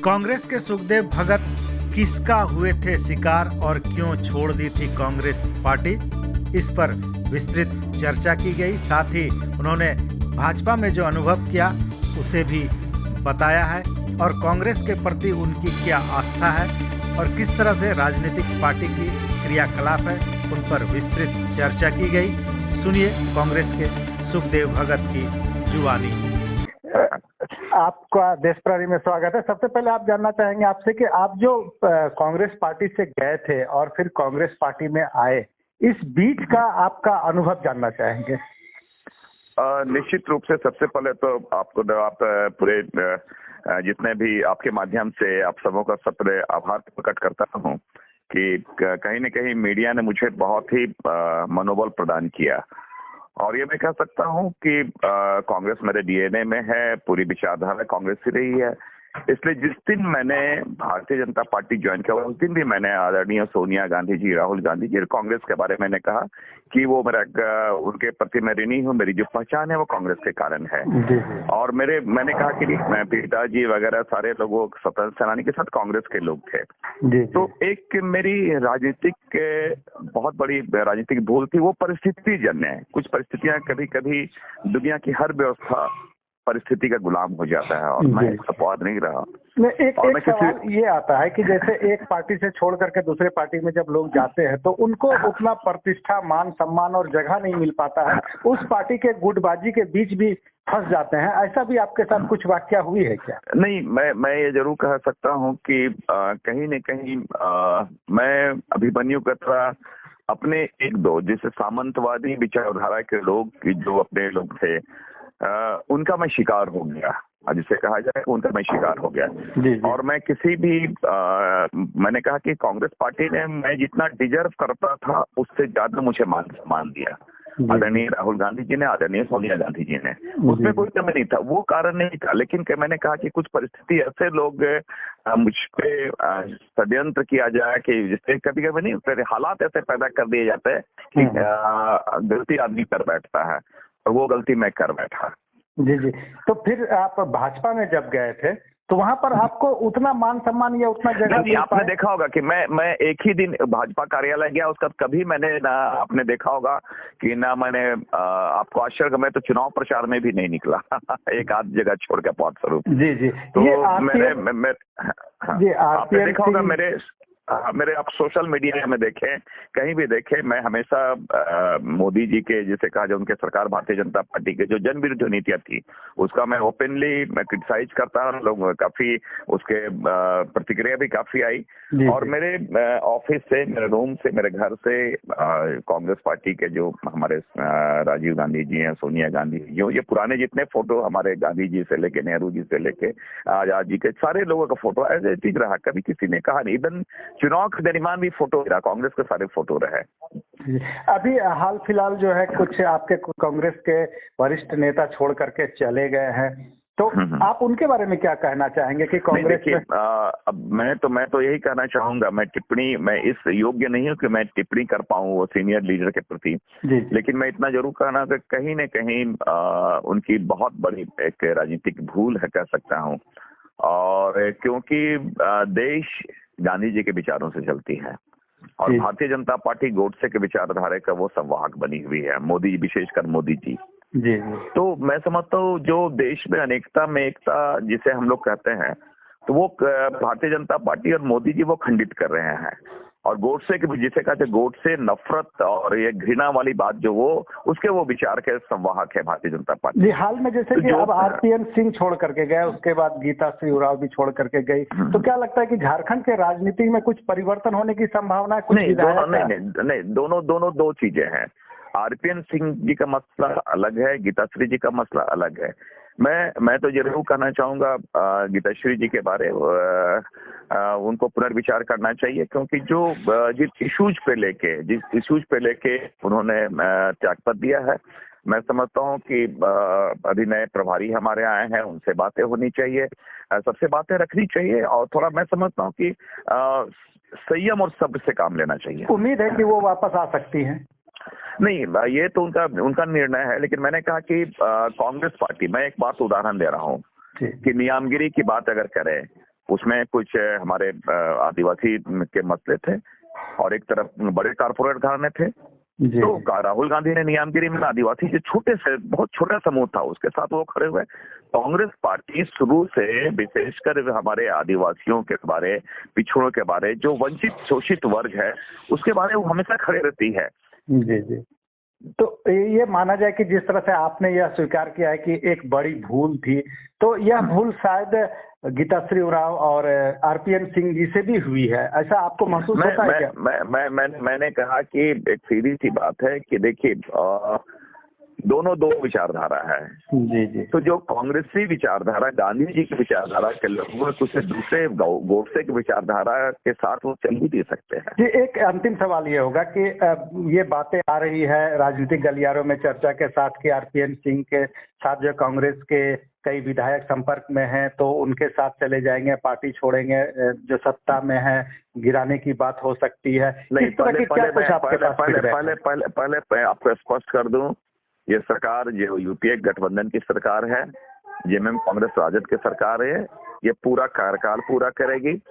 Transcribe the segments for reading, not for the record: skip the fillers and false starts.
कांग्रेस के सुखदेव भगत किसका हुए थे शिकार और क्यों छोड़ दी थी कांग्रेस पार्टी, इस पर विस्तृत चर्चा की गई। साथ ही उन्होंने भाजपा में जो अनुभव किया उसे भी बताया है और कांग्रेस के प्रति उनकी क्या आस्था है और किस तरह से राजनीतिक पार्टी की क्रियाकलाप है, उन पर विस्तृत चर्चा की गई। सुनिए कांग्रेस के सुखदेव भगत की जुबानी। आपका देश प्रहरी में स्वागत है। सबसे पहले आप जानना चाहेंगे आपसे कि आप जो कांग्रेस पार्टी से गए थे और फिर कांग्रेस पार्टी में आए, इस बीच का आपका अनुभव जानना चाहेंगे। निश्चित रूप से सबसे पहले तो आपको आप पूरे जितने भी आपके माध्यम से आप सबों का सबसे आभार प्रकट करता हूं कि कहीं न कहीं मीडिया ने मुझे बहुत ही मनोबल प्रदान किया और ये मैं कह सकता हूं कि कांग्रेस मेरे डीएनए में है, पूरी विचारधारा कांग्रेस ही रही है। इसलिए जिस दिन मैंने भारतीय जनता पार्टी ज्वाइन किया उस दिन भी मैंने आदरणीय सोनिया गांधी जी, राहुल गांधी जी, कांग्रेस के बारे में मैंने कहा कि वो मेरा उनके प्रति मैं ऋणी हूँ, मेरी जो पहचान है वो कांग्रेस के कारण है। और मैंने कहा कि मैं पिताजी वगैरह सारे लोगों स्वतंत्र सेनानी के साथ कांग्रेस के लोग थे। तो एक मेरी राजनीतिक बहुत बड़ी राजनीतिक भूल थी, वो परिस्थिति जन्य है। कुछ परिस्थितियां कभी कभी दुनिया की हर व्यवस्था परिस्थिति का गुलाम हो जाता है और मैं अपवाद नहीं रहा। एक सवाल ये आता है कि जैसे एक पार्टी से छोड़ करके दूसरे पार्टी में जब लोग जाते हैं तो उनको उतना प्रतिष्ठा, मान सम्मान और जगह नहीं मिल पाता है, उस पार्टी के गुटबाजी के बीच भी फंस जाते हैं। ऐसा भी आपके साथ कुछ वाकया हुई है क्या? नहीं, मैं ये जरूर कह सकता हूँ कि कहीं न कहीं मैं अभिमन्यु की तरह अपने एक दो जैसे सामंतवादी विचारधारा के लोग जो अपने लोग थे उनका मैं शिकार हो गया, जिसे कहा जाए उनका मैं शिकार हो गया। और मैं किसी भी मैंने कहा कि कांग्रेस पार्टी ने मैं जितना डिजर्व करता था उससे ज्यादा मुझे मान सम्मान दिया। आदरणीय राहुल गांधी जी ने, आदरणीय सोनिया गांधी जी ने, उसमें कोई कमी नहीं था, वो कारण नहीं था। लेकिन मैंने कहा कि कुछ परिस्थिति ऐसे लोग मुझ पे षड्यंत्र किया जाए कि जिससे कभी कभी नहीं हालात ऐसे पैदा कर दिए जाते हैं कि गलती आदमी कर बैठता है और वो गलती मैं कर बैठा। जी। तो फिर आप भाजपा में जब गए थे तो वहां पर आपको उतना मान सम्मान या उतना जगह आपने देखा होगा कि मैं एक ही दिन भाजपा कार्यालय गया, उसका कभी मैंने ना आपने देखा होगा कि ना मैंने आपको आश्चर्य, मैं तो चुनाव प्रचार में भी नहीं निकला एक आध जगह छोड़ के पद स्वरूप। जी तो आपने देखा होगा मेरे आप सोशल मीडिया में देखें, कहीं भी देखें, मैं हमेशा मोदी जी के जिसे कहा जाए उनके सरकार भारतीय जनता पार्टी के जो जन विरोधी नीतियां थी उसका मैं ओपनली मैं क्रिटिसाइज करता हूं। लोग काफी उसके प्रतिक्रिया भी काफी आई और मेरे ऑफिस से, मेरे रूम से, मेरे घर से कांग्रेस पार्टी के जो हमारे राजीव गांधी जी हैं, सोनिया गांधी जी, ये पुराने जितने फोटो हमारे गांधी जी से लेके, नेहरू जी से लेके आजाद जी के, सारे लोगों का फोटो ऐसे चीज रहा, कभी किसी ने कहा नहीं। इवन चुनाव के दरमियान भी फोटो रहा, कांग्रेस के सारे फोटो रहे। अभी हाल फिलहाल जो है कुछ आपके कांग्रेस के वरिष्ठ नेता छोड़ करके चले गए हैं, तो आप उनके बारे में क्या कहना चाहेंगे कि कांग्रेस में? मैं तो यही कहना चाहूंगा, मैं इस योग्य नहीं हूँ कि मैं टिप्पणी कर पाऊं वो सीनियर लीडर के प्रति, लेकिन मैं इतना जरूर कहना कि कहीं न कहीं उनकी बहुत बड़ी एक राजनीतिक भूल है, कह सकता हूँ। और क्योंकि देश गांधी जी के विचारों से चलती है और भारतीय जनता पार्टी गोडसे के विचारधारा का वो संवाहक बनी हुई है, मोदी, विशेषकर मोदी जी। तो मैं समझता हूँ जो देश में अनेकता में एकता जिसे हम लोग कहते हैं, तो वो भारतीय जनता पार्टी और मोदी जी वो खंडित कर रहे हैं। और गोडसे के जिसे कहते हैं गोडसे नफरत और ये घृणा वाली बात जो वो विचार के संवाहक है भारतीय जनता पार्टी। जी, हाल में जैसे कि अब आरपीएन सिंह छोड़ करके गए, उसके बाद गीता श्री उरांव भी छोड़ करके गई, तो क्या लगता है कि झारखंड के राजनीति में कुछ परिवर्तन होने की संभावना है? नहीं, दोनों दो चीजें हैं। आरपीएन सिंह जी का मसला अलग है, गीताश्री जी का मसला अलग है। मैं तो जरूर कहना चाहूंगा गीताश्री जी के बारे उनको पुनर्विचार करना चाहिए, क्योंकि जिस इश्यूज पे लेके उन्होंने त्यागपत्र दिया है, मैं समझता हूँ कि अभी नए प्रभारी हमारे आए हैं, उनसे बातें होनी चाहिए, सबसे बातें रखनी चाहिए और थोड़ा मैं समझता हूँ कि संयम और सब्र से काम लेना चाहिए। उम्मीद है कि वो वापस आ सकती हैं? नहीं, ये तो उनका निर्णय है, लेकिन मैंने कहा कि कांग्रेस पार्टी, मैं एक बात उदाहरण दे रहा हूँ कि नियामगिरी की बात अगर करें उसमें कुछ हमारे आदिवासी के मसले थे और एक तरफ बड़े कारपोरेट घराने थे। जी तो राहुल गांधी ने नियामगिरी में आदिवासी जो छोटे से बहुत छोटा समूह था उसके साथ वो खड़े हुए। कांग्रेस पार्टी शुरू से विशेषकर हमारे आदिवासियों के बारे, पिछड़ों के बारे, जो वंचित शोषित वर्ग है उसके बारे में हमेशा खड़े रहती है। जी जी। तो ये माना जाए कि जिस तरह से आपने यह स्वीकार किया है कि एक बड़ी भूल थी, तो यह भूल शायद गीताश्री उरांव और आरपीएन सिंह जी से भी हुई है, ऐसा आपको महसूस होता है क्या? मैंने कहा कि एक सीधी सी बात है कि देखिए दोनों दो विचारधारा है। जी जी। तो जो कांग्रेसी विचारधारा गांधी जी की विचारधारा के लोग उसे दूसरे गोडसे की विचारधारा के साथ वो चल ही दे सकते हैं। जी, एक अंतिम सवाल ये होगा कि ये बातें आ रही है राजनीतिक गलियारों में चर्चा के साथ कि आरपीएन सिंह के साथ जो कांग्रेस के कई विधायक संपर्क में हैं तो उनके साथ चले जाएंगे, पार्टी छोड़ेंगे, जो सत्ता में है गिराने की बात हो सकती है। नहीं, पहले आपको स्पष्ट कर दूं, ये सरकार जो यूपीए गठबंधन की सरकार है, जिसमें कांग्रेस राजद की सरकार है, ये पूरा कार्यकाल पूरा करेगी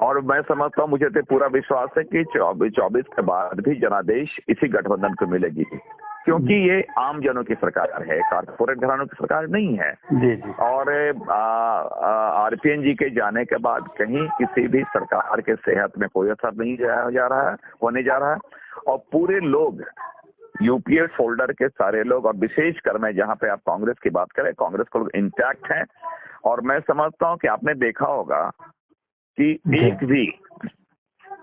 और मैं समझता हूँ, मुझे तो पूरा विश्वास है कि 24 के बाद भी जनादेश इसी गठबंधन को मिलेगी, क्योंकि ये आम जनों की सरकार है, कारपोरेट घरानों की सरकार नहीं है। जी जी। और आरपीएन जी के जाने के बाद कहीं किसी भी सरकार के सेहत में कोई असर नहीं होने जा रहा है और पूरे लोग यूपीए फोल्डर के सारे लोग और विशेषकर मैं जहां पे आप कांग्रेस की बात करें, कांग्रेस को इंटैक्ट है और मैं समझता हूं कि आपने देखा होगा कि एक भी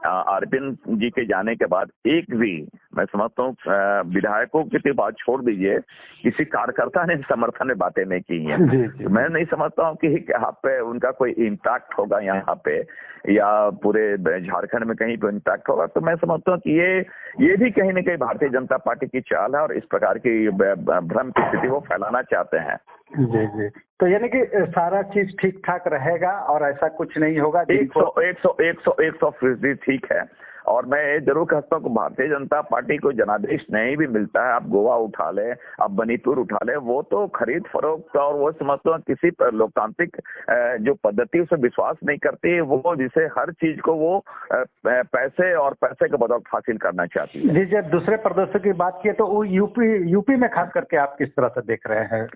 आरपीएन जी के जाने के बाद एक भी, मैं समझता हूँ विधायकों की बात छोड़ दीजिए, किसी कार्यकर्ता ने समर्थन में बातें नहीं की हैं। तो मैं नहीं समझता हूँ कि यहाँ पे उनका कोई इम्पैक्ट होगा यहाँ पे या पूरे झारखंड में कहीं पे इम्पैक्ट होगा। तो मैं समझता हूँ कि ये भी कहीं न कहीं भारतीय जनता पार्टी की चाल है और इस प्रकार की भ्रम की स्थिति वो फैलाना चाहते हैं। जी जी। तो यानी कि सारा चीज ठीक ठाक रहेगा और ऐसा कुछ नहीं होगा? 100% ठीक है और मैं जरूर कहता हूँ कि भारतीय जनता पार्टी को जनादेश नहीं भी मिलता है, आप गोवा उठा ले, आप मणिपुर उठा ले, वो तो खरीद फरोख्त और वो समझता हूँ किसी लोकतांत्रिक जो पद्धति उसे विश्वास नहीं करती, वो जिसे हर चीज को वो पैसे और पैसे के बदौलत हासिल करना चाहती है। जी, जब दूसरे प्रदेशों की बात की तो वो यूपी में खास करके आप किस तरह से देख रहे हैं?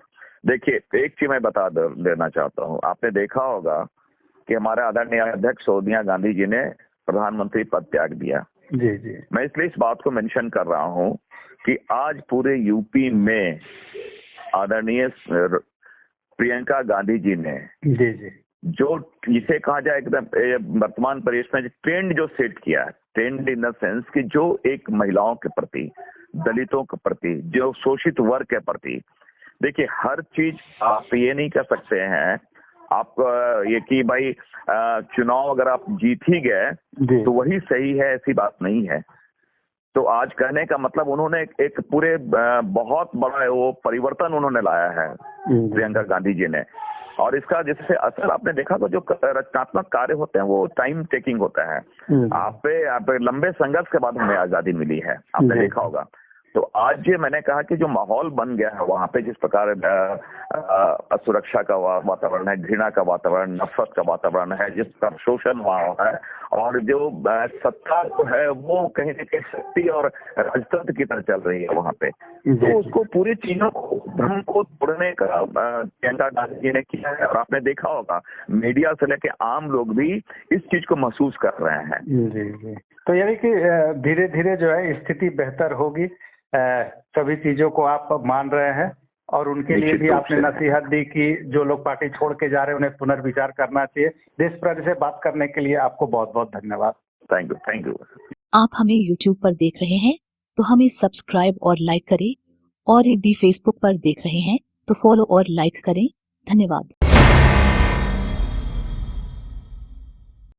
देखिए, एक चीज मैं बता देना चाहता हूँ, आपने देखा होगा कि हमारे आदरणीय अध्यक्ष सोनिया गांधी जी ने प्रधानमंत्री पद त्याग दिया। जी जी। मैं इसलिए इस बात को मेंशन कर रहा हूँ कि आज पूरे यूपी में आदरणीय प्रियंका गांधी जी ने जी जी, जो जिसे कहा जाए एकदम वर्तमान परिवेश में ट्रेंड जो सेट किया है, ट्रेंड इन द सेंस कि जो एक महिलाओं के प्रति, दलितों के प्रति, जो शोषित वर्ग के प्रति, देखिए हर चीज आप ये नहीं कर सकते हैं आप ये कि भाई चुनाव अगर आप जीत ही गए तो वही सही है, ऐसी बात नहीं है। तो आज कहने का मतलब उन्होंने एक पूरे बहुत बड़ा वो परिवर्तन उन्होंने लाया है प्रियंका गांधी जी ने और इसका जिससे असर आपने देखा तो जो रचनात्मक कार्य होते हैं वो टाइम टेकिंग होता है। आप पे लंबे संघर्ष के बाद हमें आजादी मिली है, आपने देखा होगा। तो आज ये मैंने कहा कि जो माहौल बन गया है वहां पे, जिस प्रकार असुरक्षा का वातावरण है, घृणा का वातावरण, नफरत का वातावरण है, जिस प्रकार शोषण वहां है और जो सत्ता है वो कहीं न कहीं शक्ति और राजतंत्र की तरह चल रही है वहां पे, तो उसको पूरी चीजों को भ्रम को तोड़ने का प्रियंका गांधी जी ने किया है और आपने देखा होगा मीडिया से लेके आम लोग भी इस चीज को महसूस कर रहे हैं। जी जी। तो यानी कि धीरे धीरे जो है स्थिति बेहतर होगी, सभी चीजों को आप मान रहे हैं और उनके लिए भी आपने नसीहत दी कि जो लोग पार्टी छोड़ के जा रहे हैं उन्हें पुनर्विचार करना चाहिए। देश प्रदेश से बात करने के लिए आपको बहुत बहुत धन्यवाद। Thank you. आप हमें YouTube पर देख रहे हैं तो हमें सब्सक्राइब और लाइक करें और यदि Facebook पर देख रहे हैं तो फॉलो और लाइक करें। धन्यवाद।